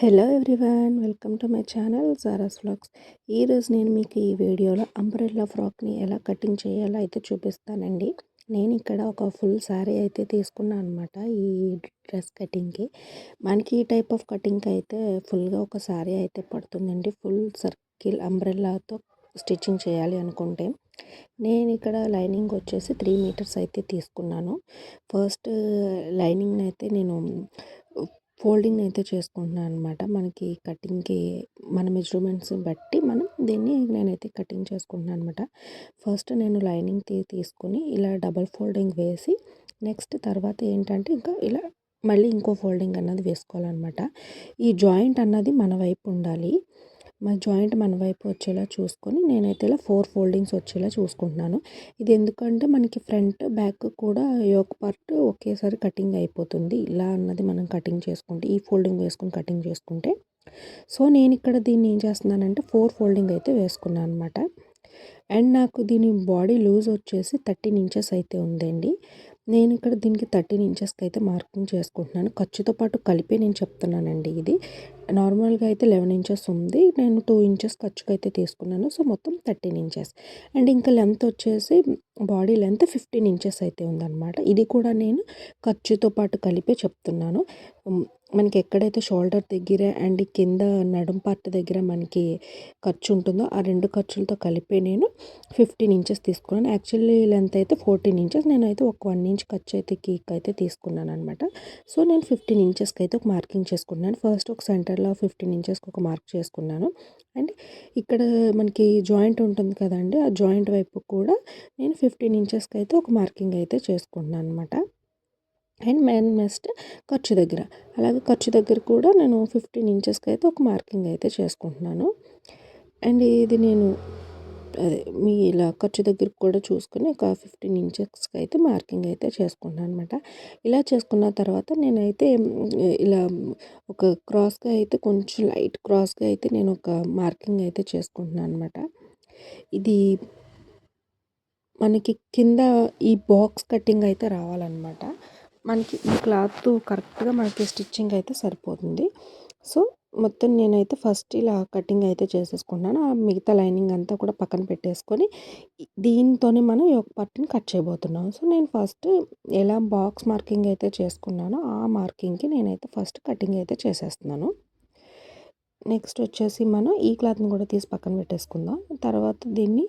Hello everyone, welcome to my channel Zara's vlogs. ఈరోజు నేను మీకు ఈ వీడియోలో అంబ్రెల్లా ఫ్రాక్ని ఎలా కటింగ్ చేయాలో అయితే చూపిస్తానండి. నేను ఇక్కడ ఒక ఫుల్ శారీ అయితే తీసుకున్నాను అనమాట ఈ డ్రెస్ కటింగ్కి. మనకి ఈ టైప్ ఆఫ్ కటింగ్కి అయితే ఫుల్గా ఒక శారీ అయితే పడుతుందండి. ఫుల్ సర్కిల్ అంబ్రెల్లాతో స్టిచ్చింగ్ చేయాలి అనుకుంటే నేను ఇక్కడ లైనింగ్ వచ్చేసి 3 మీటర్స్ అయితే తీసుకున్నాను. ఫస్ట్ లైనింగ్ అయితే నేను ఫోల్డింగ్ అయితే చేసుకుంటున్నాను అనమాట. మనకి కటింగ్కి మన మెజర్మెంట్స్ బట్టి మనం దీన్ని నేనైతే కటింగ్ చేసుకుంటున్నాను అనమాట. ఫస్ట్ నేను లైనింగ్ తీసుకొని ఇలా డబల్ ఫోల్డింగ్ వేసి నెక్స్ట్ తర్వాత ఏంటంటే ఇంకా ఇలా మళ్ళీ ఇంకో ఫోల్డింగ్ అన్నది వేసుకోవాలన్నమాట. ఈ జాయింట్ అన్నది మన వైపు ఉండాలి. జాయింట్ మన వైపు వచ్చేలా చూసుకొని నేనైతే ఇలా 4 ఫోల్డింగ్స్ వచ్చేలా చూసుకుంటున్నాను. ఇది ఎందుకంటే మనకి ఫ్రంట్ బ్యాక్ కూడా యోక్ పార్ట్ ఒకేసారి కటింగ్ అయిపోతుంది. ఇలా అన్నది మనం కటింగ్ చేసుకుంటే ఈ ఫోల్డింగ్ వేసుకొని కటింగ్ చేసుకుంటే సో నేను ఇక్కడ దీన్ని ఏం చేస్తున్నానంటే 4 ఫోల్డింగ్ అయితే వేసుకున్నాను అనమాట. అండ్ నాకు దీని బాడీ లూజ్ వచ్చేసి 13 ఇంచెస్ అయితే ఉందండి. నేను ఇక్కడ దీనికి 13 ఇంచెస్కి అయితే మార్కింగ్ చేసుకుంటున్నాను. ఖర్చుతో పాటు కలిపి నేను చెప్తున్నానండి. ఇది నార్మల్గా అయితే 11 ఇంచెస్ ఉంది. నేను 2 ఇంచెస్ ఖర్చుకైతే తీసుకున్నాను. సో మొత్తం 13 ఇంచెస్. అండ్ ఇంకా లెంత్ వచ్చేసి బాడీ లెంత్ 15 ఇంచెస్ అయితే ఉందన్నమాట. ఇది కూడా నేను ఖర్చుతో పాటు కలిపే చెప్తున్నాను. మనకి ఎక్కడైతే షోల్డర్ దగ్గర అండ్ కింద నడుం పార్ట్ దగ్గర మనకి ఖర్చు ఉంటుందో ఆ 2 ఖర్చులతో కలిపి నేను 15 ఇంచెస్ తీసుకున్నాను. యాక్చువల్లీ లెంత్ అయితే 14 ఇంచెస్. నేనైతే ఒక 1 ఇంచ్ ఖర్చు అయితే కేక్ అయితే తీసుకున్నాను అనమాట. సో నేను 15 ఇంచెస్కి అయితే ఒక మార్కింగ్ చేసుకున్నాను. ఫస్ట్ ఒక సెంటర్లో 15 ఇంచెస్కి ఒక మార్క్ చేసుకున్నాను. అండ్ ఇక్కడ మనకి జాయింట్ ఉంటుంది కదండి, ఆ జాయింట్ వైపు కూడా నేను 15 ఇంచెస్కి అయితే ఒక మార్కింగ్ అయితే చేసుకుంటున్నాను అనమాట. అండ్ నెక్స్ట్ ఖర్చు దగ్గర అలాగే ఖర్చు దగ్గర కూడా నేను 15 ఇంచెస్కి అయితే ఒక మార్కింగ్ అయితే చేసుకుంటున్నాను. అండ్ ఇది నేను అదే మీ ఇలా ఖర్చు దగ్గర కూడా చూసుకొని ఒక 15 ఇంచెస్కి అయితే మార్కింగ్ అయితే చేసుకుంటున్నాను అనమాట. ఇలా చేసుకున్న తర్వాత నేనైతే ఇలా ఒక క్రాస్గా అయితే కొంచెం లైట్ క్రాస్గా అయితే నేను ఒక మార్కింగ్ అయితే చేసుకుంటున్నాను అనమాట. ఇది మనకి కింద ఈ బాక్స్ కటింగ్ అయితే రావాలన్నమాట. మనకి ఈ క్లాత్ కరెక్ట్గా మనకి స్టిచ్చింగ్ అయితే సరిపోతుంది. సో మొత్తం నేనైతే ఫస్ట్ ఇలా కటింగ్ అయితే చేసేసుకున్నాను. ఆ మిగతా లైనింగ్ అంతా కూడా పక్కన పెట్టేసుకొని దీంతోనే మనం యోక్ పార్ట్ని కట్ చేయబోతున్నాం. సో నేను ఫస్ట్ ఎలా బాక్స్ మార్కింగ్ అయితే చేసుకున్నానో ఆ మార్కింగ్కి నేనైతే ఫస్ట్ కటింగ్ అయితే చేసేస్తున్నాను. నెక్స్ట్ వచ్చేసి మనం ఈ క్లాత్ని కూడా తీసి పక్కన పెట్టేసుకుందాం. తర్వాత దీన్ని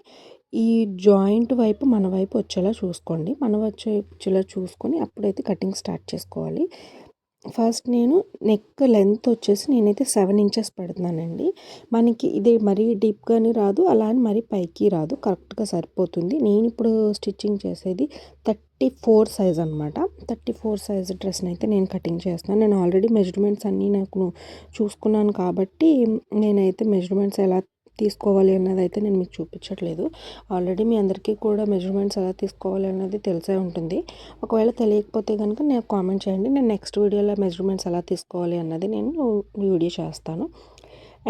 ఈ జాయింట్ వైపు మన వైపు వచ్చేలా చూసుకోండి. వచ్చేలా చూసుకొని అప్పుడైతే కటింగ్ స్టార్ట్ చేసుకోవాలి. ఫస్ట్ నేను నెక్ లెంత్ వచ్చేసి నేనైతే 7 ఇంచెస్ పెడుతున్నానండి. మనకి ఇది మరీ డీప్గాని రాదు, అలా అని మరీ పైకి రాదు, కరెక్ట్గా సరిపోతుంది. నేను ఇప్పుడు స్టిచ్చింగ్ చేసేది 34 సైజ్ అనమాట. 34 సైజ్ డ్రెస్ని అయితే నేను కటింగ్ చేస్తున్నాను. నేను ఆల్రెడీ మెజర్మెంట్స్ అన్నీ నాకు చూసుకున్నాను కాబట్టి నేనైతే మెజర్మెంట్స్ ఎలా తీసుకోవాలి అన్నది అయితే నేను మీకు చూపించట్లేదు. ఆల్రెడీ మీ అందరికీ కూడా మెజర్మెంట్స్ ఎలా తీసుకోవాలి అన్నది తెలిసే ఉంటుంది. ఒకవేళ తెలియకపోతే కనుక నాకు కామెంట్ చేయండి. నేను నెక్స్ట్ వీడియోలో మెజర్మెంట్స్ ఎలా తీసుకోవాలి అన్నది నేను వీడియో చేస్తాను.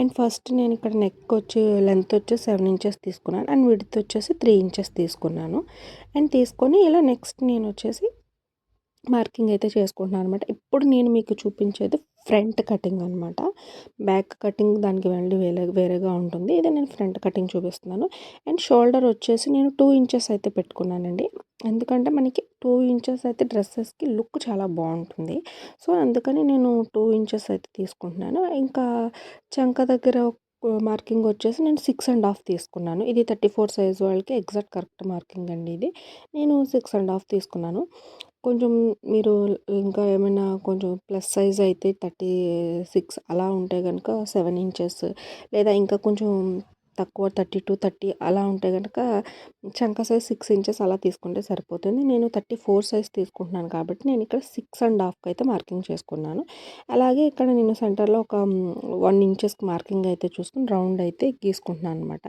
అండ్ ఫస్ట్ నేను ఇక్కడ నెక్ వచ్చి లెంత్ వచ్చి 7 ఇంచెస్ తీసుకున్నాను. అండ్ విడ్త్ వచ్చేసి 3 ఇంచెస్ తీసుకున్నాను. అండ్ తీసుకొని ఇలా నెక్స్ట్ నేను వచ్చేసి మార్కింగ్ అయితే చేసుకుంటున్నాను అనమాట. ఇప్పుడు నేను మీకు చూపించేది ఫ్రంట్ కటింగ్ అనమాట. బ్యాక్ కటింగ్ దానికి వేరేగా ఉంటుంది. ఇది నేను ఫ్రంట్ కటింగ్ చూపిస్తున్నాను. అండ్ షోల్డర్ వచ్చేసి నేను 2 ఇంచెస్ అయితే పెట్టుకున్నానండి. ఎందుకంటే మనకి 2 ఇంచెస్ అయితే డ్రెస్సెస్కి లుక్ చాలా బాగుంటుంది. సో అందుకని నేను 2 ఇంచెస్ అయితే తీసుకుంటున్నాను. ఇంకా చంక దగ్గర మార్కింగ్ వచ్చేసి నేను 6.5 తీసుకున్నాను. ఇది 34 సైజ్ వాళ్ళకి ఎగ్జాక్ట్ కరెక్ట్ మార్కింగ్ అండి. ఇది నేను 6.5 తీసుకున్నాను. కొంచెం మీరు ఇంకా ఏమైనా కొంచెం ప్లస్ సైజ్ అయితే 36 అలా ఉంటే కనుక 7 ఇంచెస్, లేదా ఇంకా కొంచెం తక్కువ 32, 30 అలా ఉంటే కనుక చంక సైజ్ 6 ఇంచెస్ అలా తీసుకుంటే సరిపోతుంది. నేను 34 సైజ్ తీసుకుంటున్నాను కాబట్టి నేను ఇక్కడ 6.5 అయితే మార్కింగ్ చేసుకున్నాను. అలాగే ఇక్కడ నేను సెంటర్లో ఒక 1 ఇంచెస్ మార్కింగ్ అయితే చూసుకుని రౌండ్ అయితే గీసుకుంటున్నాను అనమాట.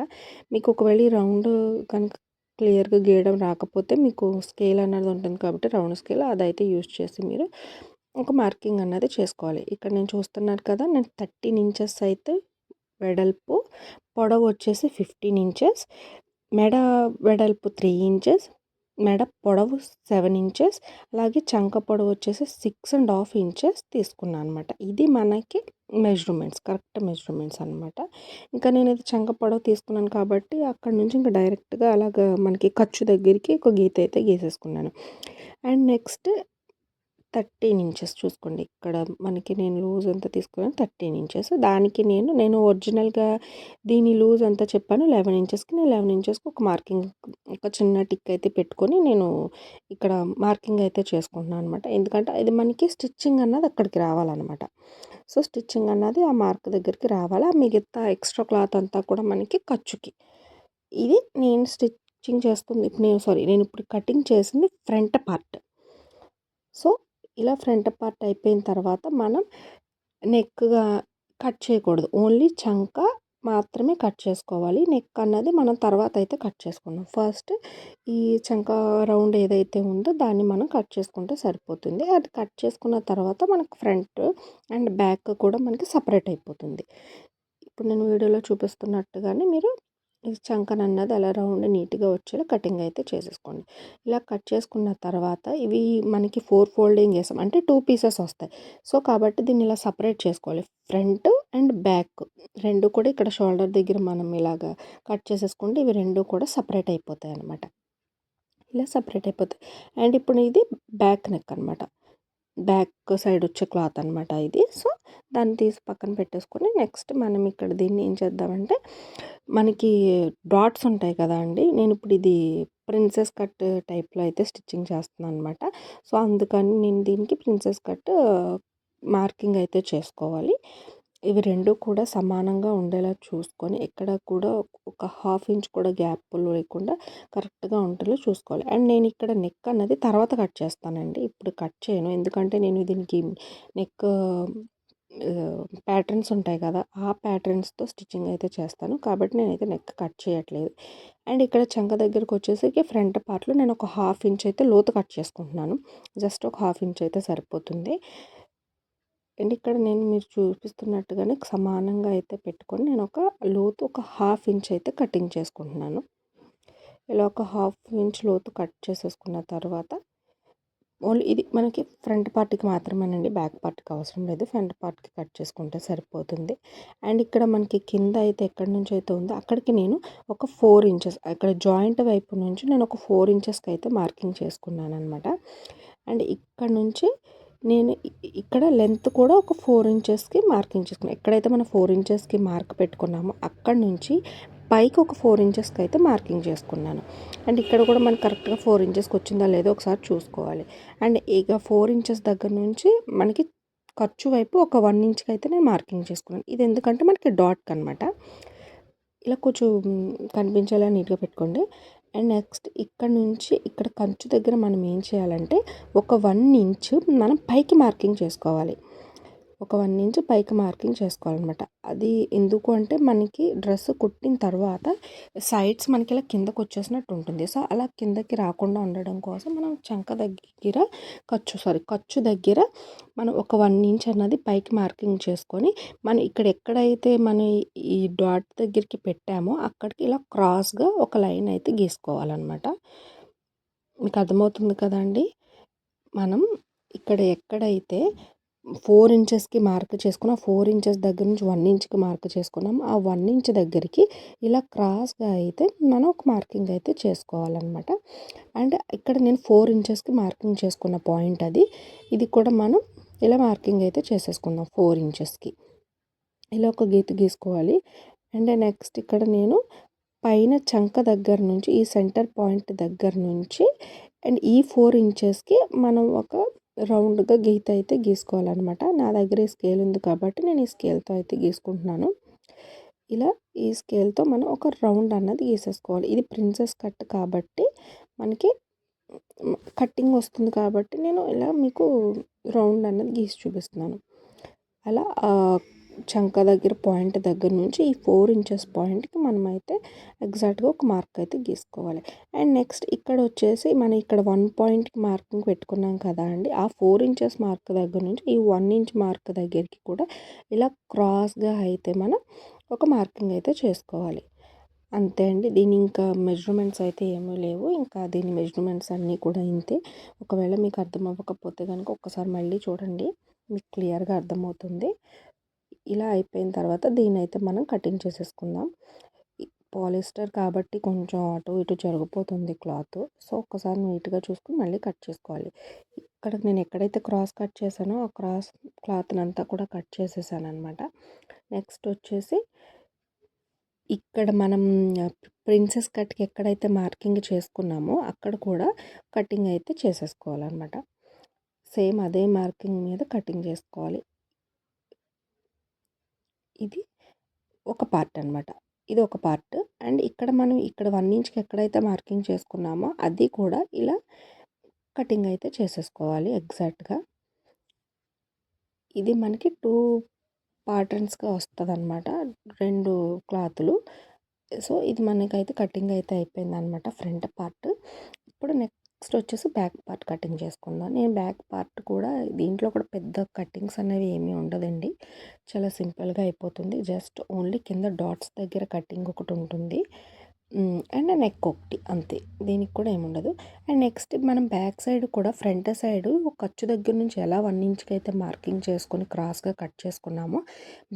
మీకు ఒకవేళ ఈ రౌండ్ కనుక క్లియర్గా గీయడం రాకపోతే మీకు స్కేల్ అన్నది ఉంటుంది కాబట్టి రౌండ్ స్కేల్ అదైతే యూజ్ చేసి మీరు ఒక మార్కింగ్ అన్నది చేసుకోవాలి. ఇక్కడ నేను చూస్తున్నారు కదా, నేను 13 ఇంచెస్ అయితే వెడల్పు, పొడవు వచ్చేసి 15 ఇంచెస్, మెడ వెడల్పు 3 ఇంచెస్, మెడ పొడవు 7 ఇంచెస్, అలాగే చంక పొడవు వచ్చేసి 6.5 ఇంచెస్ తీసుకున్నాను అనమాట. ఇది మనకి కరెక్ట్ మెజర్మెంట్స్ అనమాట. ఇంకా నేనైతే చంక పొడవు తీసుకున్నాను కాబట్టి అక్కడి నుంచి ఇంకా డైరెక్ట్‌గా అలాగా మనకి ఖర్చు దగ్గరికి ఒక గీత అయితే గీసేసుకున్నాను. అండ్ నెక్స్ట్ 13 ఇంచెస్ చూసుకోండి. ఇక్కడ మనకి నేను లూజ్ ఎంత తీసుకున్నాను 13 ఇంచెస్. దానికి నేను ఒరిజినల్‌గా దీని లూజ్ ఎంత చెప్పాను 11 ఇంచెస్‌కి. నేను 11 ఇంచెస్‌కి ఒక మార్కింగ్ ఒక చిన్న టిక్ అయితే పెట్టుకొని నేను ఇక్కడ మార్కింగ్ అయితే చేసుకుంటున్నాను అనమాట. ఎందుకంటే ఇది మనకి స్టిచ్చింగ్ అన్నది అక్కడికి రావాలన్నమాట. సో, స్టిచ్చింగ్ అన్నది ఆ మార్క్ దగ్గరికి రావాలి. ఆ మిగతా ఎక్స్ట్రా క్లాత్ అంతా కూడా మనకి ఖర్చుకి. ఇది నేను స్టిచ్చింగ్ చేస్తుంది. నేను ఇప్పుడు కటింగ్ చేసింది ఫ్రంట్ పార్ట్. సో, ఇలా ఫ్రంట్ పార్ట్ అయిపోయిన తర్వాత మనం నెక్‌గా కట్ చేయకూడదు. ఓన్లీ చంక మాత్రమే కట్ చేసుకోవాలి. నెక్ అన్నది మనం తర్వాత అయితే కట్ చేసుకుందాం. ఫస్ట్ ఈ చంక రౌండ్ ఏదైతే ఉందో దాన్ని మనం కట్ చేసుకుంటే సరిపోతుంది. అది కట్ చేసుకున్న తర్వాత మనకు ఫ్రంట్ అండ్ బ్యాక్ కూడా మనకి సెపరేట్ అయిపోతుంది. ఇప్పుడు నేను వీడియోలో చూపిస్తున్నట్టుగానే మీరు ఈ చంకనన్నది అలా రౌండ్ నీట్‌గా వచ్చేలా కటింగ్ అయితే చేసేసుకోండి. ఇలా కట్ చేసుకున్న తర్వాత ఇవి మనకి 4 ఫోల్డింగ్ చేసాం. అంటే 2 పీసెస్ వస్తాయి. సో, కాబట్టి దీన్ని ఇలా సెపరేట్ చేసుకోవాలి. ఫ్రంట్ అండ్ బ్యాక్ 2 కూడా ఇక్కడ షోల్డర్ దగ్గర మనం ఇలాగా కట్ చేసేసుకుంటే ఇవి 2 కూడా సెపరేట్ అయిపోతాయన్నమాట. ఇలా సెపరేట్ అయిపోతాయి. అండ్ ఇప్పుడు ఇది బ్యాక్ నెక్ అనమాట. బ్యాక్ సైడ్ వచ్చే క్లాత్ అనమాట ఇది. సో, దాన్ని తీసి పక్కన పెట్టేసుకొని నెక్స్ట్ మనం ఇక్కడ దీన్ని ఏం చేద్దామంటే మనకి డాట్స్ ఉంటాయి కదా అండి. నేను ఇప్పుడు ఇది ప్రిన్సెస్ కట్ టైప్‌లో అయితే స్టిచ్చింగ్ చేస్తున్నాను అనమాట. సో, అందుకని నేను దీనికి ప్రిన్సెస్ కట్ మార్కింగ్ అయితే చేసుకోవాలి. ఇవి 2 కూడా సమానంగా ఉండేలా చూసుకొని ఎక్కడ కూడా ఒక హాఫ్ ఇంచ్ కూడా గ్యాప్ లేకుండా కరెక్ట్‌గా ఉండేలా చూసుకోవాలి. అండ్ నేను ఇక్కడ నెక్ అన్నది తర్వాత కట్ చేస్తానండి. ఇప్పుడు కట్ చేయను. ఎందుకంటే నేను దీనికి నెక్ ప్యాటర్న్స్ ఉంటాయి కదా! ఆ ప్యాటర్న్స్‌తో స్టిచ్చింగ్ అయితే చేస్తాను. కాబట్టి నేనైతే నెక్ కట్ చేయట్లేదు. అండ్ ఇక్కడ చంక దగ్గరకొచ్చేసరికి ఫ్రంట్ పార్ట్‌లో నేను ఒక హాఫ్ ఇంచ్ అయితే లోతు కట్ చేసుకుంటున్నాను. జస్ట్ ఒక హాఫ్ ఇంచ్ అయితే సరిపోతుంది. అండ్ ఇక్కడ నేను మీరు చూపిస్తున్నట్టుగానే సమానంగా అయితే పెట్టుకొని నేను ఒక లోతు ఒక హాఫ్ ఇంచ్ అయితే కటింగ్ చేసుకుంటున్నాను. ఇలా ఒక హాఫ్ ఇంచ్ లోతు కట్ చేసేసుకున్న తర్వాత ఓన్లీ ఇది మనకి ఫ్రంట్ పార్ట్‌కి మాత్రమేనండి. బ్యాక్ పార్ట్‌కి అవసరం లేదు. ఫ్రంట్ పార్ట్‌కి కట్ చేసుకుంటే సరిపోతుంది. అండ్ ఇక్కడ మనకి కింద అయితే ఎక్కడి నుంచి అయితే ఉందో అక్కడికి నేను ఒక 4 ఇంచెస్ ఇక్కడ జాయింట్ వైపు నుంచి నేను ఒక 4 ఇంచెస్‌కి అయితే మార్కింగ్ చేసుకున్నాననమాట. అండ్ ఇక్కడ నుంచి నేను ఇక్కడ లెంత్ కూడా ఒక 4 ఇంచెస్‌కి మార్కింగ్ చేసుకున్నాను. ఎక్కడైతే మనం 4 ఇంచెస్‌కి మార్క్ పెట్టుకున్నామో అక్కడి నుంచి పైకి ఒక 4 ఇంచెస్‌కి అయితే మార్కింగ్ చేసుకున్నాను. అండ్ ఇక్కడ కూడా మనకి కరెక్ట్‌గా 4 ఇంచెస్‌కి వచ్చిందా లేదో ఒకసారి చూసుకోవాలి. అండ్ ఇక 4 ఇంచెస్ దగ్గర నుంచి మనకి ఖర్చు వైపు ఒక 1 ఇంచ్‌కి అయితే నేను మార్కింగ్ చేసుకున్నాను. ఇది ఎందుకంటే మనకి డాట్‌కనమాట. ఇలా కొంచెం కనిపించేలా నీట్‌గా పెట్టుకోండి. అండ్ నెక్స్ట్ ఇక్కడ నుంచి ఇక్కడ ఖర్చు దగ్గర మనం ఏం చేయాలంటే ఒక 1 ఇంచ్ మనం పైకి మార్కింగ్ చేసుకోవాలి. ఒక 1 ఇంచ్ పైకి మార్కింగ్ చేసుకోవాలనమాట. అది ఎందుకు అంటే మనకి డ్రెస్ కుట్టిన తర్వాత సైడ్స్ మనకి ఇలా కిందకొచ్చేసినట్టు ఉంటుంది. సో, అలా కిందకి రాకుండా ఉండడం కోసం మనం చంక దగ్గర ఖర్చు దగ్గర మనం ఒక 1 ఇంచ్ అన్నది పైకి మార్కింగ్ చేసుకొని మనం ఇక్కడ ఎక్కడైతే మనం ఈ డాట్ దగ్గరికి పెట్టామో అక్కడికి ఇలా క్రాస్‌గా ఒక లైన్ అయితే గీసుకోవాలనమాట. మీకు అర్థమవుతుంది కదండీ! మనం ఇక్కడ ఎక్కడైతే 4 ఇంచెస్‌కి మార్క్ చేసుకున్న 4 ఇంచెస్ దగ్గర నుంచి 1 ఇంచ్‌కి మార్క్ చేసుకున్నాము. ఆ 1 ఇంచ్ దగ్గరికి ఇలా క్రాస్‌గా అయితే మనం ఒక మార్కింగ్ అయితే చేసుకోవాలనమాట. అండ్ ఇక్కడ నేను 4 ఇంచెస్‌కి మార్కింగ్ చేసుకున్న పాయింట్ అది. ఇది కూడా మనం ఇలా మార్కింగ్ అయితే చేసేసుకుందాం 4 ఇంచెస్‌కి. ఇలా ఒక గీత గీసుకోవాలి. అండ్ నెక్స్ట్ ఇక్కడ నేను పైన చంక దగ్గర నుంచి ఈ సెంటర్ పాయింట్ దగ్గర నుంచి అండ్ ఈ 4 ఇంచెస్‌కి మనం ఒక రౌండ్‌గా గీత అయితే గీసుకోవాలనమాట. నా దగ్గర ఈ స్కేల్ ఉంది కాబట్టి నేను ఈ స్కేల్‌తో అయితే గీసుకుంటున్నాను. ఇలా ఈ స్కేల్‌తో మనం ఒక రౌండ్ అన్నది గీసేసుకోవాలి. ఇది ప్రిన్సెస్ కట్ కాబట్టి మనకి కట్టింగ్ వస్తుంది కాబట్టి నేను ఇలా మీకు రౌండ్ అన్నది గీసి చూపిస్తున్నాను. అలా చంక దగ్గర పాయింట్ దగ్గర నుంచి ఈ 4 ఇంచెస్ పాయింట్‌కి మనమైతే ఎగ్జాక్ట్‌గా ఒక మార్క్ అయితే గీసుకోవాలి. అండ్ నెక్స్ట్ ఇక్కడ వచ్చేసి మనం ఇక్కడ 1 పాయింట్‌కి మార్కింగ్ పెట్టుకున్నాం కదా అండి. ఆ 4 ఇంచెస్ మార్క్ దగ్గర నుంచి ఈ 1 ఇంచ్ మార్క్ దగ్గరికి కూడా ఇలా క్రాస్‌గా అయితే మనం ఒక మార్కింగ్ అయితే చేసుకోవాలి. అంతే అండి. దీని ఇంకా మెజర్మెంట్స్ అయితే ఏమీ లేవు. ఇంకా దీని మెజర్మెంట్స్ అన్నీ కూడా ఇంతే. ఒకవేళ మీకు అర్థం అవ్వకపోతే గనుక ఒక్కసారి మళ్ళీ చూడండి. మీకు క్లియర్‌గా అర్థమవుతుంది. ఇలా అయిపోయిన తర్వాత దీన్నైతే మనం కటింగ్ చేసేసుకుందాం. పాలిస్టర్ కాబట్టి కొంచెం అటు ఇటు జరిగిపోతుంది క్లాత్. సో ఒక్కసారి నీట్గా చూసుకుని మళ్ళీ కట్ చేసుకోవాలి. ఇక్కడ నేను ఎక్కడైతే క్రాస్ కట్ చేశానో ఆ క్రాస్ క్లాత్ని అంతా కూడా కట్ చేసేసాను అనమాట. నెక్స్ట్ వచ్చేసి ఇక్కడ మనం ప్రిన్సెస్ కట్కి ఎక్కడైతే మార్కింగ్ చేసుకున్నామో అక్కడ కూడా కటింగ్ అయితే చేసేసుకోవాలన్నమాట. సేమ్ అదే మార్కింగ్ మీద కటింగ్ చేసుకోవాలి. ఇది ఒక పార్ట్ అనమాట. ఇది ఒక పార్ట్. అండ్ ఇక్కడ మనం ఇక్కడ 1 ఇంచ్కి ఎక్కడైతే మార్కింగ్ చేసుకున్నామో అది కూడా ఇలా కటింగ్ అయితే చేసేసుకోవాలి ఎగ్జాక్ట్గా. ఇది మనకి 2 ప్యాటర్న్స్గా వస్తుందన్నమాట, 2 క్లాతులు. సో ఇది మనకైతే కటింగ్ అయితే అయిపోయిందనమాట ఫ్రంట్ పార్ట్. ఇప్పుడు నెక్స్ట్ వచ్చేసి బ్యాక్ పార్ట్ కటింగ్ చేసుకుందాం. నేను బ్యాక్ పార్ట్ కూడా దీంట్లో కూడా పెద్ద కటింగ్స్ అనేవి ఏమీ ఉండదండి, చాలా సింపుల్గా అయిపోతుంది. జస్ట్ ఓన్లీ కింద డాట్స్ దగ్గర కటింగ్ ఒకటి ఉంటుంది అండ్ నెక్ ఒకటి, అంతే. దీనికి కూడా ఏముండదు. అండ్ నెక్స్ట్ మనం బ్యాక్ సైడ్ కూడా ఫ్రంట్ సైడ్ ఖర్చు దగ్గర నుంచి ఎలా 1 ఇంచ్కి అయితే మార్కింగ్ చేసుకొని క్రాస్గా కట్ చేసుకున్నామో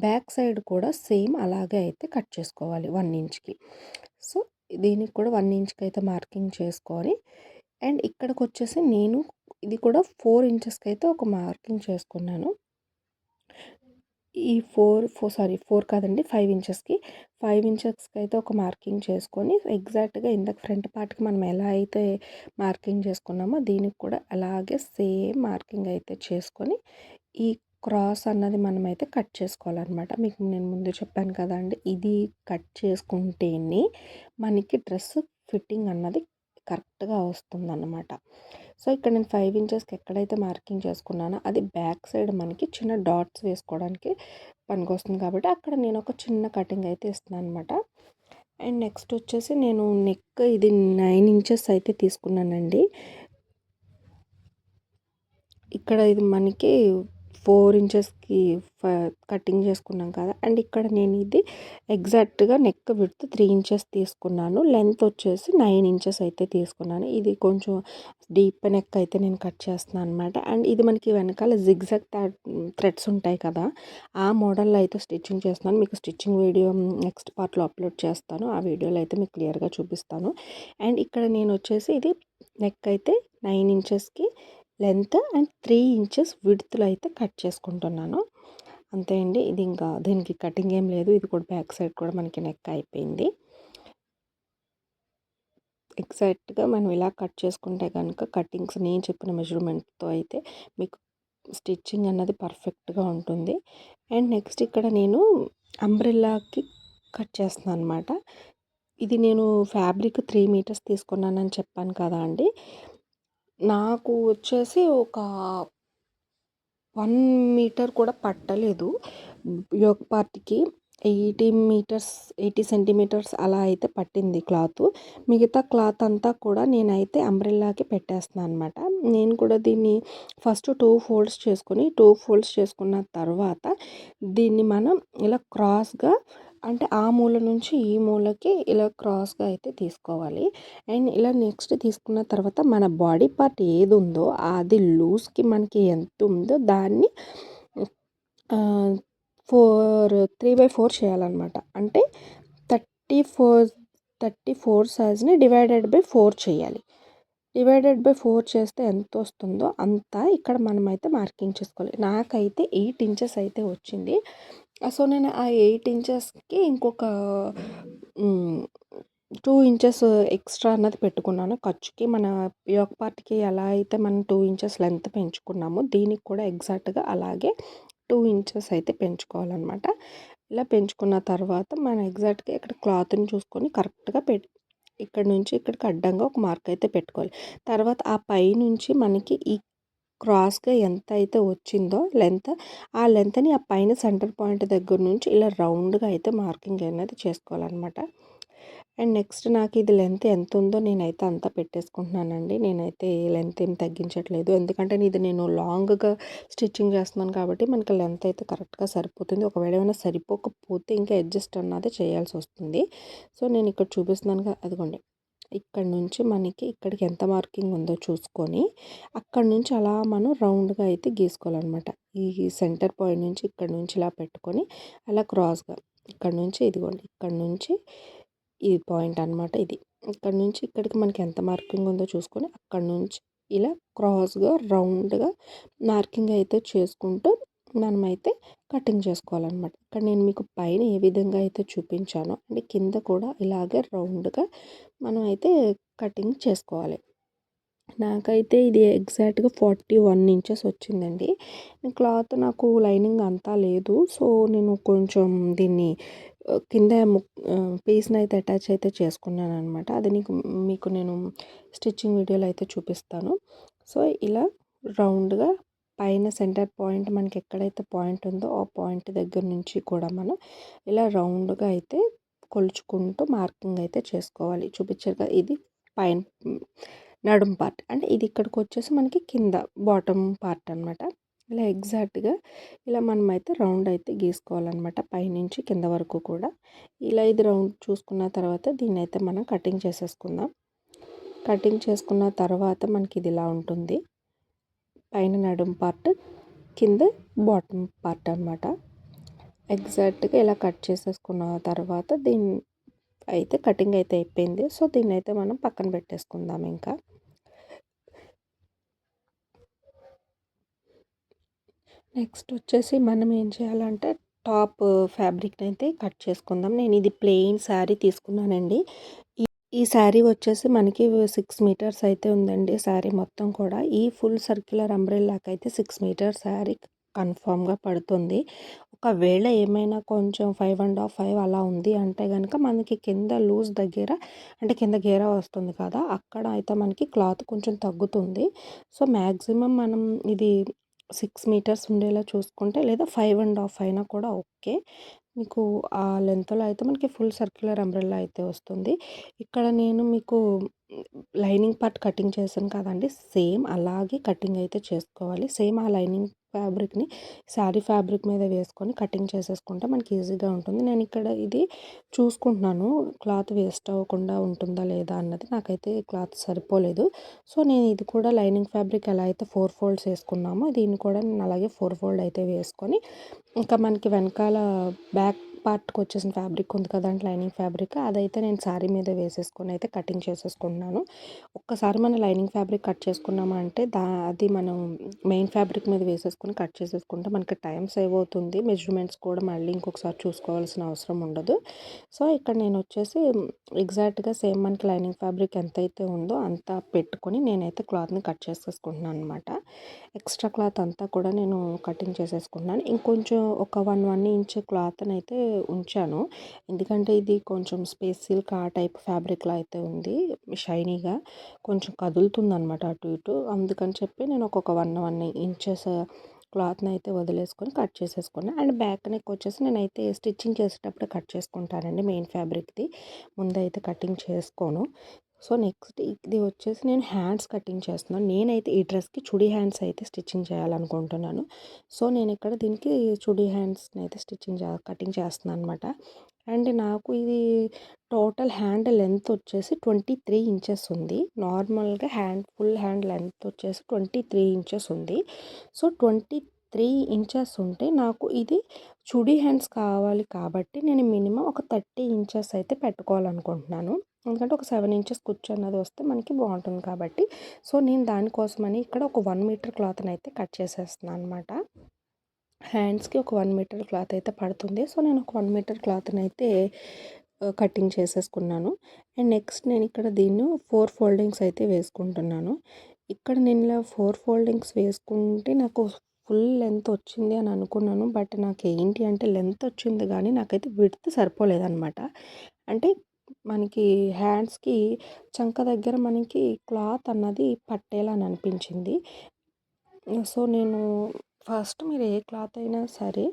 బ్యాక్ సైడ్ కూడా సేమ్ అలాగే అయితే కట్ చేసుకోవాలి 1 ఇంచ్కి. సో దీనికి కూడా 1 ఇంచ్కి అయితే మార్కింగ్ చేసుకొని అండ్ ఇక్కడికి వచ్చేసి నేను ఇది కూడా 4 ఇంచెస్కి అయితే ఒక మార్కింగ్ చేసుకున్నాను. ఈ 4 కాదండి, 5 ఇంచెస్కి అయితే ఒక మార్కింగ్ చేసుకొని ఎగ్జాక్ట్గా ఇందాక ఫ్రంట్ పార్ట్కి మనం ఎలా అయితే మార్కింగ్ చేసుకున్నామో దీనికి కూడా అలాగే సేమ్ మార్కింగ్ అయితే చేసుకొని ఈ క్రాస్ అన్నది మనమైతే కట్ చేసుకోవాలన్నమాట. మీకు నేను ముందు చెప్పాను కదండి, ఇది కట్ చేసుకుంటేనే మనకి డ్రెస్ ఫిట్టింగ్ అన్నది కరెక్ట్గా వస్తుందన్నమాట. సో ఇక్కడ నేను 5 ఇంచెస్కి ఎక్కడైతే మార్కింగ్ చేసుకున్నానో అది బ్యాక్ సైడ్ మనకి చిన్న డాట్స్ వేసుకోవడానికి పనికొస్తుంది కాబట్టి అక్కడ నేను ఒక చిన్న కటింగ్ అయితే ఇస్తున్నాను అనమాట. అండ్ నెక్స్ట్ వచ్చేసి నేను నెక్ ఇది 9 ఇంచెస్ అయితే తీసుకున్నానండి. ఇక్కడ ఇది మనకి 4 ఇంచెస్కి కటింగ్ చేసుకున్నాం కదా. అండ్ ఇక్కడ నేను ఇది ఎగ్జాక్ట్గా నెక్ విడ్త్ 3 ఇంచెస్ తీసుకున్నాను, లెంత్ వచ్చేసి 9 ఇంచెస్ అయితే తీసుకున్నాను. ఇది కొంచెం డీప్ నెక్ అయితే నేను కట్ చేస్తున్నాను అనమాట. అండ్ ఇది మనకి వెనకాల జిగ్జాగ్ థ్రెడ్స్ ఉంటాయి కదా, ఆ మోడల్లో అయితే స్టిచ్చింగ్ చేస్తున్నాను. మీకు స్టిచ్చింగ్ వీడియో నెక్స్ట్ పార్ట్లో అప్లోడ్ చేస్తాను, ఆ వీడియోలో అయితే మీకు క్లియర్గా చూపిస్తాను. అండ్ ఇక్కడ నేను వచ్చేసి ఇది నెక్ అయితే 9 ఇంచెస్కి లెంత్ అండ్ 3 ఇంచెస్ విడ్త్లో అయితే కట్ చేసుకుంటున్నాను, అంతే అండి. ఇది ఇంకా దీనికి కటింగ్ ఏం లేదు. ఇది కూడా బ్యాక్ సైడ్ కూడా మనకి నెక్ అయిపోయింది. ఎగ్జాక్ట్గా మనం ఇలా కట్ చేసుకుంటే కనుక కటింగ్స్ నేను చెప్పిన మెజర్మెంట్తో అయితే మీకు స్టిచ్చింగ్ అన్నది పర్ఫెక్ట్గా ఉంటుంది. అండ్ నెక్స్ట్ ఇక్కడ నేను అంబ్రెల్లాకి కట్ చేస్తున్నాను అనమాట. ఇది నేను ఫ్యాబ్రిక్ 3 మీటర్స్ తీసుకున్నానని చెప్పాను కదా అండి. నాకు వచ్చేసి ఒక 1 మీటర్ కూడా పట్టలేదు. యోక్ పార్ట్‌కి 80 సెంటీమీటర్స్ అలా అయితే పట్టింది క్లాతు. మిగతా క్లాత్ అంతా కూడా నేనైతే అంబ్రెల్లాకి పెట్టేస్తున్నాను అనమాట. నేను కూడా దీన్ని ఫస్ట్ 2 ఫోల్డ్స్ చేసుకున్న తర్వాత దీన్ని మనం ఇలా క్రాస్గా, అంటే ఆ మూల నుంచి ఈ మూలకి ఇలా క్రాస్గా అయితే తీసుకోవాలి. అండ్ ఇలా నెక్స్ట్ తీసుకున్న తర్వాత మన బాడీ పార్ట్ ఏది ఉందో అది లూజ్కి మనకి ఎంత ఉందో దాన్ని 3/4 చేయాలన్నమాట. అంటే 34 సైజ్ని డివైడెడ్ బై 4 చేయాలి. డివైడెడ్ బై 4 చేస్తే ఎంత వస్తుందో అంత ఇక్కడ మనమైతే మార్కింగ్ చేసుకోవాలి. నాకైతే 8 ఇంచెస్ అయితే వచ్చింది. సో నేను ఆ 8 ఇంచెస్కి ఇంకొక 2 ఇంచెస్ ఎక్స్ట్రా అన్నది పెట్టుకున్నాను ఖర్చుకి. మన యోక్ పార్ట్కి ఎలా అయితే మనం 2 ఇంచెస్ లెంత్ పెంచుకున్నామో దీనికి కూడా ఎగ్జాక్ట్గా అలాగే 2 ఇంచెస్ అయితే పెంచుకోవాలన్నమాట. ఇలా పెంచుకున్న తర్వాత మనం ఎగ్జాక్ట్గా ఇక్కడ క్లాత్ని చూసుకొని కరెక్ట్గా ఇక్కడ నుంచి ఇక్కడికి అడ్డంగా ఒక మార్క్ అయితే పెట్టుకోవాలి. తర్వాత ఆ పైనుంచి మనకి ఈ క్రాస్గా ఎంత అయితే వచ్చిందో లెంత్, ఆ లెంత్ని ఆ పైన సెంటర్ పాయింట్ దగ్గర నుంచి ఇలా రౌండ్గా అయితే మార్కింగ్ అనేది చేసుకోవాలన్నమాట. అండ్ నెక్స్ట్ నాకు ఇది లెంత్ ఎంత ఉందో నేనైతే అంతా పెట్టేసుకుంటున్నానండి. నేనైతే లెంత్ ఏం తగ్గించట్లేదు, ఎందుకంటే ఇది నేను లాంగ్గా స్టిచ్చింగ్ చేస్తున్నాను కాబట్టి మనకి లెంత్ అయితే కరెక్ట్గా సరిపోతుంది. ఒకవేళ ఏమైనా సరిపోకపోతే ఇంకా అడ్జస్ట్ అన్నది చేయాల్సి వస్తుంది. సో నేను ఇక్కడ చూపిస్తున్నాను కదా, అదిగోండి ఇక్కడ నుంచి మనకి ఇక్కడికి ఎంత మార్కింగ్ ఉందో చూసుకొని అక్కడ నుంచి అలా మనం రౌండ్గా అయితే గీసుకోవాలన్నమాట. ఈ సెంటర్ పాయింట్ నుంచి ఇక్కడ నుంచి ఇలా పెట్టుకొని అలా క్రాస్గా ఇక్కడ నుంచి ఇదిగోండి ఇక్కడ నుంచి ఈ పాయింట్ అనమాట ఇది. ఇక్కడ నుంచి ఇక్కడికి మనకి ఎంత మార్కింగ్ ఉందో చూసుకొని అక్కడ నుంచి ఇలా క్రాస్గా రౌండ్గా మార్కింగ్ అయితే చేసుకుంటూ మనమైతే కటింగ్ చేసుకోవాలన్నమాట. ఇక్కడ నేను మీకు పైన ఏ విధంగా అయితే చూపించానో అంటే కింద కూడా ఇలాగే రౌండ్గా మనం అయితే కటింగ్ చేసుకోవాలి. నాకైతే ఇది ఎగ్జాక్ట్గా 41 ఇంచెస్ వచ్చిందండి. క్లాత్ నాకు లైనింగ్ అంతా లేదు. సో నేను కొంచెం దీన్ని కింద పీస్ని అయితే అటాచ్ అయితే చేసుకున్నాను అనమాట. అది మీకు నేను స్టిచ్చింగ్ వీడియోలో అయితే చూపిస్తాను. సో ఇలా రౌండ్గా పైన సెంటర్ పాయింట్ మనకి ఎక్కడైతే పాయింట్ ఉందో ఆ పాయింట్ దగ్గర నుంచి కూడా మనం ఇలా రౌండ్గా అయితే కొలుచుకుంటూ మార్కింగ్ అయితే చేసుకోవాలి. చూపించారు కదా, ఇది పైన నడుం పార్ట్ అంటే ఇది ఇక్కడికి వచ్చేసి మనకి కింద బాటమ్ పార్ట్ అనమాట. ఇలా ఎగ్జాక్ట్గా ఇలా మనమైతే రౌండ్ అయితే గీసుకోవాలన్నమాట పైనుంచి కింద వరకు కూడా. ఇలా ఇది రౌండ్ చూసుకున్న తర్వాత దీన్ని అయితే మనం కటింగ్ చేసేసుకుందాం. కటింగ్ చేసుకున్న తర్వాత మనకి ఇది ఇలా ఉంటుంది. పైన నడుం పార్ట్, కింద బాటమ్ పార్ట్ అనమాట. ఎగ్జాక్ట్గా ఇలా కట్ చేసేసుకున్న తర్వాత దీన్ని అయితే కటింగ్ అయితే అయిపోయింది. సో దీన్ని అయితే మనం పక్కన పెట్టేసుకుందాం. ఇంకా నెక్స్ట్ వచ్చేసి మనం ఏం చేయాలంటే టాప్ ఫ్యాబ్రిక్ని అయితే కట్ చేసుకుందాం. నేను ఇది ప్లెయిన్ శారీ తీసుకున్నానండి. ఈ శారీ వచ్చేసి మనకి 6 మీటర్స్ అయితే ఉందండి. శారీ మొత్తం కూడా ఈ ఫుల్ సర్క్యులర్ అంబ్రెల్లాకి అయితే 6 మీటర్స్ శారీ కన్ఫామ్గా పడుతుంది. ఒకవేళ ఏమైనా కొంచెం 5.5, 5 అలా ఉంది అంటే కనుక మనకి కింద లూజ్ దగ్గర అంటే కింద గేరా వస్తుంది కదా, అక్కడ అయితే మనకి క్లాత్ కొంచెం తగ్గుతుంది. సో మ్యాక్సిమం మనం ఇది 6 మీటర్స్ ఉండేలా చూసుకుంటే, లేదా 5.5 అయినా కూడా ఓకే. మీకు ఆ లెంత్లో అయితే మనకి ఫుల్ సర్క్యులర్ అంబ్రెల్లా అయితే వస్తుంది. ఇక్కడ నేను మీకు లైనింగ్ పార్ట్ కటింగ్ చేశాను కదండి, సేమ్ అలాగే కటింగ్ అయితే చేసుకోవాలి. సేమ్ ఆ లైనింగ్ ఫ్యాబ్రిక్ని శారీ ఫ్యాబ్రిక్ మీద వేసుకొని కటింగ్ చేసేసుకుంటే మనకి ఈజీగా ఉంటుంది. నేను ఇక్కడ ఇది చూసుకుంటున్నాను క్లాత్ వేస్ట్ అవ్వకుండా ఉంటుందా లేదా అన్నది. నాకైతే క్లాత్ సరిపోలేదు. సో నేను ఇది కూడా లైనింగ్ ఫ్యాబ్రిక్ ఎలా అయితే 4 ఫోల్డ్స్ వేసుకున్నామో దీన్ని కూడా నేను అలాగే 4 ఫోల్డ్ అయితే వేసుకొని, ఇంకా మనకి వెనకాల బ్యాక్ పార్ట్కి వచ్చేసిన ఫ్యాబ్రిక్ ఉంది కదండి లైనింగ్ ఫ్యాబ్రిక్, అదైతే నేను శారీ మీద వేసేసుకొని అయితే కటింగ్ చేసేసుకుంటున్నాను. ఒక్కసారి మనం లైనింగ్ ఫ్యాబ్రిక్ కట్ చేసుకున్నామంటే అది మనం మెయిన్ ఫ్యాబ్రిక్ మీద వేసేసుకొని కట్ చేసేసుకుంటే మనకి టైం సేవ్ అవుతుంది. మెజర్మెంట్స్ కూడా మళ్ళీ ఇంకొకసారి చూసుకోవాల్సిన అవసరం ఉండదు. సో ఇక్కడ నేను వచ్చేసి ఎగ్జాక్ట్గా సేమ్ మనకి లైనింగ్ ఫ్యాబ్రిక్ ఎంతైతే ఉందో అంత పెట్టుకొని నేనైతే క్లాత్ని కట్ చేసేసుకుంటున్నాను అనమాట. ఎక్స్ట్రా క్లాత్ అంతా కూడా నేను కటింగ్ చేసేసుకున్నాను. ఇంకొంచెం ఒక 1 ఇంచ్ క్లాత్ని అయితే ఉంచాను. ఎందుకంటే ఇది కొంచెం స్పేస్ సిల్క్ ఆ టైప్ ఫ్యాబ్రిక్లో అయితే ఉంది. షైనీగా కొంచెం కదులుతుందనమాట అటు ఇటు. అందుకని చెప్పి నేను ఒక 1 ఇంచెస్ క్లాత్ని అయితే వదిలేసుకొని కట్ చేసేసుకున్నాను. అండ్ బ్యాక్ నెక్ వచ్చేసి నేనైతే స్టిచ్చింగ్ చేసేటప్పుడు కట్ చేసుకుంటానండి. మెయిన్ ఫ్యాబ్రిక్ది ముందైతే కటింగ్ చేసుకోను. సో నెక్స్ట్ ఇది వచ్చేసి నేను హ్యాండ్స్ కటింగ్ చేస్తున్నాను. నేనైతే ఈ డ్రెస్కి చుడీ హ్యాండ్స్ అయితే స్టిచ్చింగ్ చేయాలనుకుంటున్నాను. సో నేను ఇక్కడ దీనికి చుడీ హ్యాండ్స్ని అయితే కటింగ్ చేస్తున్నాను అనమాట. అండ్ నాకు ఇది టోటల్ హ్యాండ్ లెంత్ వచ్చేసి 23 ఇంచెస్ ఉంది. నార్మల్గా ఫుల్ హ్యాండ్ లెంత్ వచ్చేసి 23 ఇంచెస్ ఉంది. సో 23 ఇంచెస్ ఉంటే నాకు ఇది చుడీ హ్యాండ్స్ కావాలి కాబట్టి నేను మినిమం ఒక 30 ఇంచెస్ అయితే పెట్టుకోవాలనుకుంటున్నాను. ఎందుకంటే ఒక 7 ఇంచెస్ కుచ్చు అన్నది వస్తే మనకి బాగుంటుంది కాబట్టి. సో నేను దానికోసమని ఇక్కడ ఒక 1 మీటర్ క్లాత్ని అయితే కట్ చేసేస్తున్నాను అనమాట. హ్యాండ్స్కి ఒక 1 మీటర్ క్లాత్ అయితే పడుతుంది. సో నేను ఒక 1 మీటర్ క్లాత్ని అయితే కటింగ్ చేసేసుకున్నాను. అండ్ నెక్స్ట్ నేను ఇక్కడ దీన్ని 4 ఫోల్డింగ్స్ అయితే వేసుకుంటున్నాను. ఇక్కడ నేను ఇలా 4 ఫోల్డింగ్స్ వేసుకుంటే నాకు ఫుల్ లెంత్ వచ్చింది అని అనుకున్నాను. బట్ నాకు ఏంటి అంటే లెంత్ వచ్చింది కానీ నాకైతే విడ్త్ సరిపోలేదన్నమాట. అంటే మనకి హ్యాండ్స్కి చంక దగ్గర మనకి క్లాత్ అన్నది పట్టేలా అని అనిపించింది. సో నేను ఫస్ట్ మీరు ఏ క్లాత్ అయినా సరే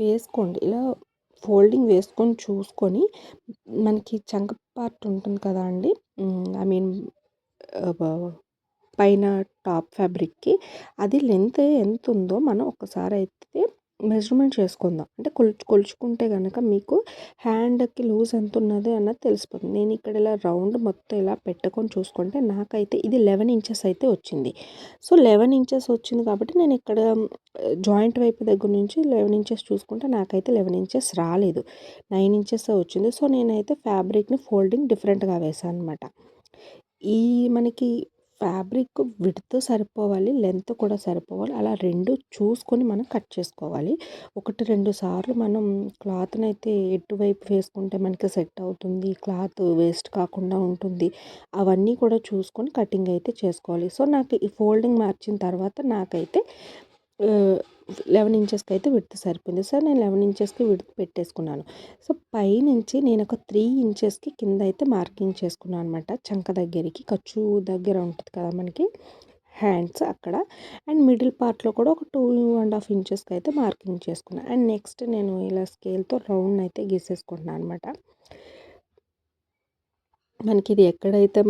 వేసుకోండి, ఇలా ఫోల్డింగ్ వేసుకొని చూసుకొని మనకి చంక పార్ట్ ఉంటుంది కదా అండి, ఐ మీన్ పైన టాప్ ఫ్యాబ్రిక్కి అది లెంత్ ఎంత ఉందో మనం ఒకసారి అయితే మెజర్మెంట్ చేసుకుందాం. అంటే కొలుచుకుంటే గనక మీకు హ్యాండ్‌కి లూజ్ ఎంత ఉన్నది అన్నది తెలిసిపోతుంది. నేను ఇక్కడ ఇలా రౌండ్ మొత్తం ఇలా పెట్టుకొని చూసుకుంటే నాకైతే ఇది 11 ఇంచెస్ అయితే వచ్చింది. సో, 11 ఇంచెస్ వచ్చింది కాబట్టి నేను ఇక్కడ జాయింట్ వైపు దగ్గర నుంచి 11 ఇంచెస్ చూసుకుంటే నాకైతే 11 ఇంచెస్ రాలేదు. 9 ఇంచెసే వచ్చింది. సో, నేనైతే ఫ్యాబ్రిక్‌ని ఫోల్డింగ్ డిఫరెంట్‌గా వేశాను అనమాట. ఈ మనకి ఫ్యాబ్రిక్ విడ్త్ సరిపోవాలి, లెంత్ కూడా సరిపోవాలి. అలా 2 చూసుకొని మనం కట్ చేసుకోవాలి. 1, 2 సార్లు మనం క్లాత్‌నైతే ఎటువైపు వేసుకుంటే మనకి సెట్ అవుతుంది, క్లాత్ వేస్ట్ కాకుండా ఉంటుంది. అవన్నీ కూడా చూసుకొని కటింగ్ అయితే చేసుకోవాలి. సో, నాకు ఈ ఫోల్డింగ్ మార్చిన తర్వాత నాకైతే 11 ఇంచెస్‌కి అయితే విడ్త్ సరిపోయింది. సో, నేను 11 ఇంచెస్‌కి విడ్త్ పెట్టేసుకున్నాను. సో, పైనుంచి నేను ఒక 3 ఇంచెస్‌కి కింద అయితే మార్కింగ్ చేసుకున్నాను అనమాట. చంక దగ్గరికి, ఖర్చు దగ్గర ఉంటుంది కదా మనకి హ్యాండ్స్ అక్కడ. అండ్ మిడిల్ పార్ట్‌లో కూడా ఒక 2½ ఇంచెస్‌కి అయితే మార్కింగ్ చేసుకున్నాను. అండ్ నెక్స్ట్ నేను ఇలా స్కేల్‌తో రౌండ్ అయితే గీసేసుకుంటున్నాను అనమాట. మనకి ఇది ఎక్కడైతే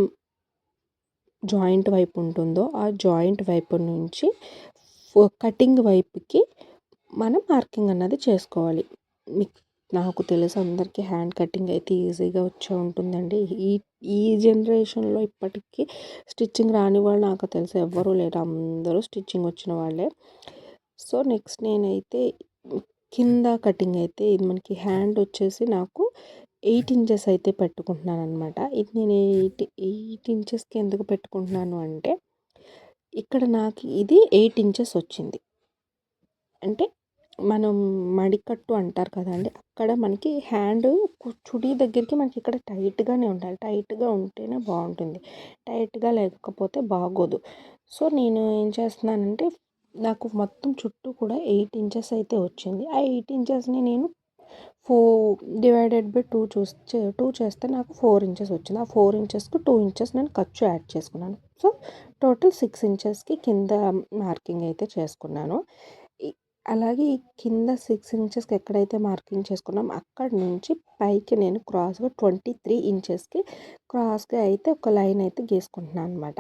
జాయింట్ వైపు ఉంటుందో ఆ జాయింట్ వైపు నుంచి కటింగ్ వైపుకి మనం మార్కింగ్ అన్నది చేసుకోవాలి. మీకు నాకు తెలుసు అందరికీ హ్యాండ్ కటింగ్ అయితే ఈజీగా వచ్చే ఉంటుందండి. ఈ ఈ జనరేషన్‌లో ఇప్పటికీ స్టిచ్చింగ్ రాని వాళ్ళు నాకు తెలిసి ఎవ్వరూ లేరు. అందరూ స్టిచ్చింగ్ వచ్చిన వాళ్ళే. సో, నెక్స్ట్ నేనైతే కింద కటింగ్ అయితే ఇది మనకి హ్యాండ్ వచ్చేసి నాకు 8 ఇంచెస్ అయితే పెట్టుకుంటున్నాననమాట. ఇది నేను 8 ఇంచెస్‌కి ఎందుకు పెట్టుకుంటున్నాను అంటే, ఇక్కడ నాకు ఇది 8 ఇంచెస్ వచ్చింది. అంటే మనం మడికట్టు అంటారు కదండీ! అక్కడ మనకి హ్యాండ్ చుడీ దగ్గరికి మనకి ఇక్కడ టైట్‌గానే ఉండాలి. టైట్‌గా ఉంటేనే బావుంటుంది. టైట్‌గా లేకపోతే బాగోదు. సో, నేను ఏం చేస్తున్నానంటే నాకు మొత్తం చుట్టూ కూడా 8 ఇంచెస్ అయితే వచ్చింది. ఆ 8 ఇంచెస్‌ని నేను ఫో డివైడెడ్ బై 2 చేస్తే నాకు 4 ఇంచెస్ వచ్చింది. ఆ 4 ఇంచెస్‌కి 2 ఇంచెస్ నేను ఖర్చు యాడ్ చేసుకున్నాను. సో, టోటల్ 6 ఇంచెస్‌కి కింద మార్కింగ్ అయితే చేసుకున్నాను. ఇ అలాగే ఈ కింద 6 ఇంచెస్‌కి ఎక్కడైతే మార్కింగ్ చేసుకున్నామో అక్కడి నుంచి పైకి నేను క్రాస్‌గా 23 ఇంచెస్‌కి క్రాస్‌గా అయితే ఒక లైన్ అయితే గీసుకుంటున్నాను అనమాట.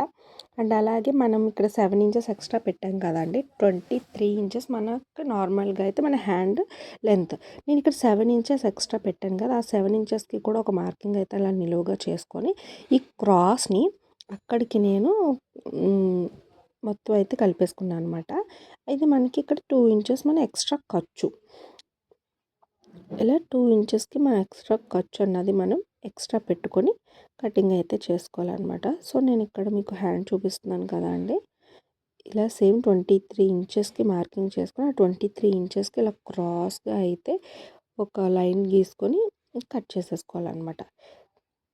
అండ్ అలాగే మనం ఇక్కడ 7 ఇంచెస్ ఎక్స్ట్రా పెట్టాం కదండీ! 23 ఇంచెస్ మనకు నార్మల్‌గా అయితే మన హ్యాండ్ లెంత్. నేను ఇక్కడ 7 ఇంచెస్ ఎక్స్ట్రా పెట్టాను కదా! ఆ 7 ఇంచెస్‌కి కూడా ఒక మార్కింగ్ అయితే అలా నిలువుగా చేసుకొని ఈ క్రాస్‌ని అక్కడికి నేను మొత్తం అయితే కలిపేసుకున్నాను అనమాట. అయితే మనకి ఇక్కడ 2 ఇంచెస్ మన ఎక్స్ట్రా ఖర్చు. ఇలా 2 ఇంచెస్‌కి మన ఎక్స్ట్రా ఖర్చు అన్నది మనం ఎక్స్ట్రా పెట్టుకొని కటింగ్ అయితే చేసుకోవాలన్నమాట. సో, నేను ఇక్కడ మీకు హ్యాండ్ చూపిస్తున్నాను కదా అండి! ఇలా సేమ్ 23 ఇంచెస్‌కి మార్కింగ్ చేసుకొని, ఆ 23 ఇంచెస్‌కి ఇలా క్రాస్‌గా అయితే ఒక లైన్ గీసుకొని కట్ చేసేసుకోవాలన్నమాట.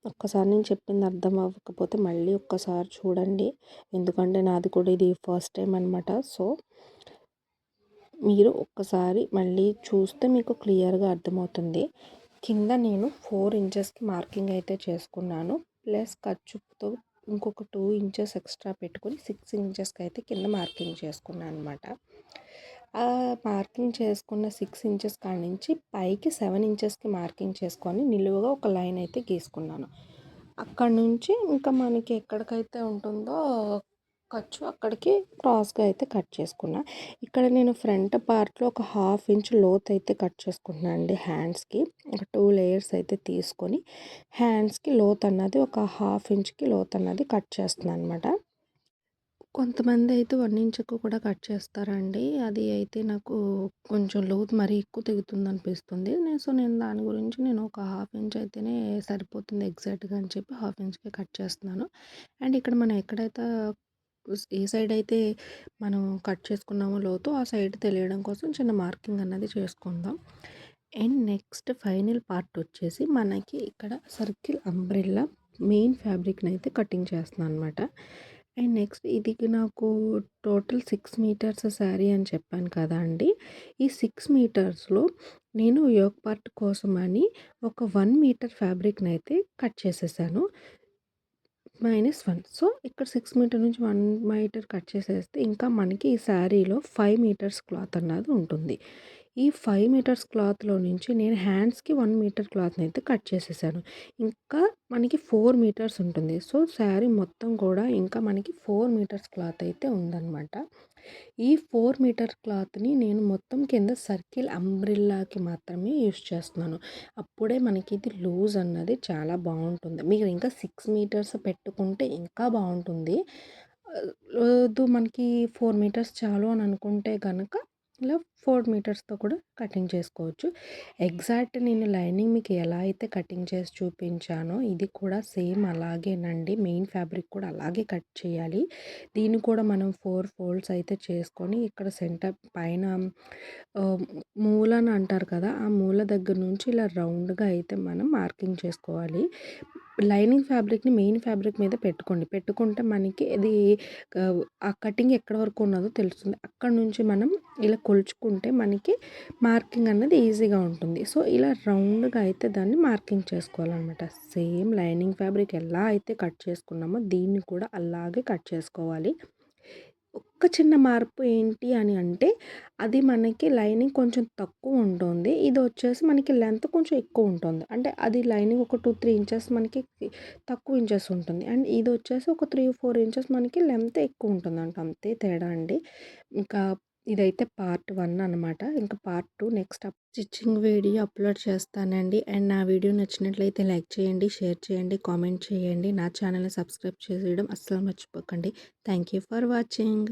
ఒక్కసారి నేను చెప్పింది అర్థం అవ్వకపోతే మళ్ళీ ఒక్కసారి చూడండి. ఎందుకంటే నాది కూడా ఇది ఫస్ట్ టైం అనమాట. సో, మీరు ఒక్కసారి మళ్ళీ చూస్తే మీకు క్లియర్‌గా అర్థమవుతుంది. కింద నేను 4 ఇంచెస్‌కి మార్కింగ్ అయితే చేసుకున్నాను. ప్లస్ ఖర్చుతో ఇంకొక 2 ఇంచెస్ ఎక్స్ట్రా పెట్టుకొని 6 ఇంచెస్‌కి అయితే కింద మార్కింగ్ చేసుకున్నాను అనమాట. ఆ మార్కింగ్ చేసుకున్న 6 ఇంచెస్ కాడ నుంచి పైకి 7 ఇంచెస్‌కి మార్కింగ్ చేసుకొని నిలువుగా ఒక లైన్ అయితే గీసుకున్నాను. అక్కడి నుంచి ఇంకా మనకి ఎక్కడికైతే ఉంటుందో ఖర్చు అక్కడికి క్రాస్‌గా అయితే కట్ చేసుకున్నా. ఇక్కడ నేను ఫ్రంట్ పార్ట్‌లో ఒక 1/2 ఇంచ్ లోతు అయితే కట్ చేసుకుంటున్నాను అండి హ్యాండ్స్‌కి. ఒక 2 లేయర్స్ అయితే తీసుకొని హ్యాండ్స్‌కి లోతు అన్నది ఒక 1/2 ఇంచ్‌కి లోతు అన్నది కట్ చేస్తున్నాను అనమాట. కొంతమంది అయితే 1 ఇంచుకు కూడా కట్ చేస్తారండి. అది అయితే నాకు కొంచెం లోతు మరీ ఎక్కువ తెగుతుందనిపిస్తుంది. నేను దాని గురించి నేను ఒక 1/2 ఇంచ్ అయితేనే సరిపోతుంది ఎగ్జాక్ట్‌గా అని చెప్పి 1/2 ఇంచ్‌కే కట్ చేస్తున్నాను. అండ్ ఇక్కడ మనం ఎక్కడైతే ఏ సైడ్ అయితే మనం కట్ చేసుకున్నామో లోతు ఆ సైడ్ తెలియడం కోసం చిన్న మార్కింగ్ అన్నది చేసుకుందాం. అండ్ నెక్స్ట్ ఫైనల్ పార్ట్ వచ్చేసి మనకి ఇక్కడ సర్కిల్ అంబ్రెల్లా మెయిన్ ఫ్యాబ్రిక్‌ని అయితే కటింగ్ చేస్తున్నాను అనమాట. అండ్ నెక్స్ట్ ఇది నాకు టోటల్ 6 మీటర్స్ శారీ అని చెప్పాను కదా అండి! ఈ 6 మీటర్స్‌లో నేను యోక్ పార్ట్ కోసమని ఒక 1 మీటర్ ఫ్యాబ్రిక్‌ని అయితే కట్ చేసేసాను. -1. సో, ఇక్కడ 6 మీటర్ నుంచి 1 మీటర్ కట్ చేసేస్తే ఇంకా మనకి ఈ శారీలో 5 మీటర్స్ క్లాత్ అన్నది ఉంటుంది. ఈ 5 మీటర్స్ క్లాత్‌లో నుంచి నేను హ్యాండ్స్‌కి 1 మీటర్ క్లాత్‌ని అయితే కట్ చేసేసాను. ఇంకా మనకి 4 మీటర్స్ ఉంటుంది. సో, శారీ మొత్తం కూడా ఇంకా మనకి 4 మీటర్స్ క్లాత్ అయితే ఉందన్నమాట. ఈ 4 మీటర్ క్లాత్‌ని నేను మొత్తం కింద సర్కిల్ అంబ్రెల్లాకి మాత్రమే యూజ్ చేస్తున్నాను. అప్పుడే మనకి ఇది లూజ్ అన్నది చాలా బావుంటుంది. మీరు ఇంకా 6 మీటర్స్ పెట్టుకుంటే ఇంకా బావుంటుంది. లేదు మనకి 4 మీటర్స్ చాలు అని అనుకుంటే గనక ఇలా 4 మీటర్స్‌తో కూడా కటింగ్ చేసుకోవచ్చు. ఎగ్జాక్ట్ నేను లైనింగ్ మీకు ఎలా అయితే కటింగ్ చేసి చూపించానో ఇది కూడా సేమ్ అలాగేనండి. మెయిన్ ఫ్యాబ్రిక్ కూడా అలాగే కట్ చేయాలి. దీన్ని కూడా మనం 4 ఫోల్డ్స్ అయితే చేసుకొని ఇక్కడ సెంటర్ పైన ఆహ్, మూలన అంటారు కదా! ఆ మూల దగ్గర నుంచి ఇలా రౌండ్‌గా అయితే మనం మార్కింగ్ చేసుకోవాలి. లైనింగ్ ఫ్యాబ్రిక్‌ని మెయిన్ ఫ్యాబ్రిక్ మీద పెట్టుకోండి. పెట్టుకుంటే మనకి ఇది ఆ కటింగ్ ఎక్కడి వరకు ఉన్నదో తెలుస్తుంది. అక్కడి నుంచి మనం ఇలా కొలుచుకుంటే మనకి మార్కింగ్ అన్నది ఈజీగా ఉంటుంది. సో, ఇలా రౌండ్‌గా అయితే దాన్ని మార్కింగ్ చేసుకోవాలనమాట. సేమ్ లైనింగ్ ఫ్యాబ్రిక్ ఎలా అయితే కట్ చేసుకున్నామో దీన్ని కూడా అలాగే కట్ చేసుకోవాలి. ఒక్క చిన్న మార్పు ఏంటి అని అంటే, అది మనకి లైనింగ్ కొంచెం తక్కువ ఉంటుంది. ఇదొచ్చేసి మనకి లెంత్ కొంచెం ఎక్కువ ఉంటుంది. అంటే అది లైనింగ్ ఒక 2, 3 ఇంచెస్ మనకి తక్కువ ఇంచెస్ ఉంటుంది. అండ్ ఇదొచ్చేసి ఒక 3, 4 ఇంచెస్ మనకి లెంత్ ఎక్కువ ఉంటుందంట. అంతే తేడా అండి. ఇంకా ఇదైతే పార్ట్ 1 అనమాట. ఇంకా part 2 next stitching video upload చేస్తానండి. అండ్ నా వీడియో నచ్చినట్లయితే లైక్ చేయండి, షేర్ చేయండి, కామెంట్ చేయండి. నా ఛానల్‌ని సబ్స్క్రైబ్ చేయడం అస్సలు మర్చిపోకండి. Thank you for watching.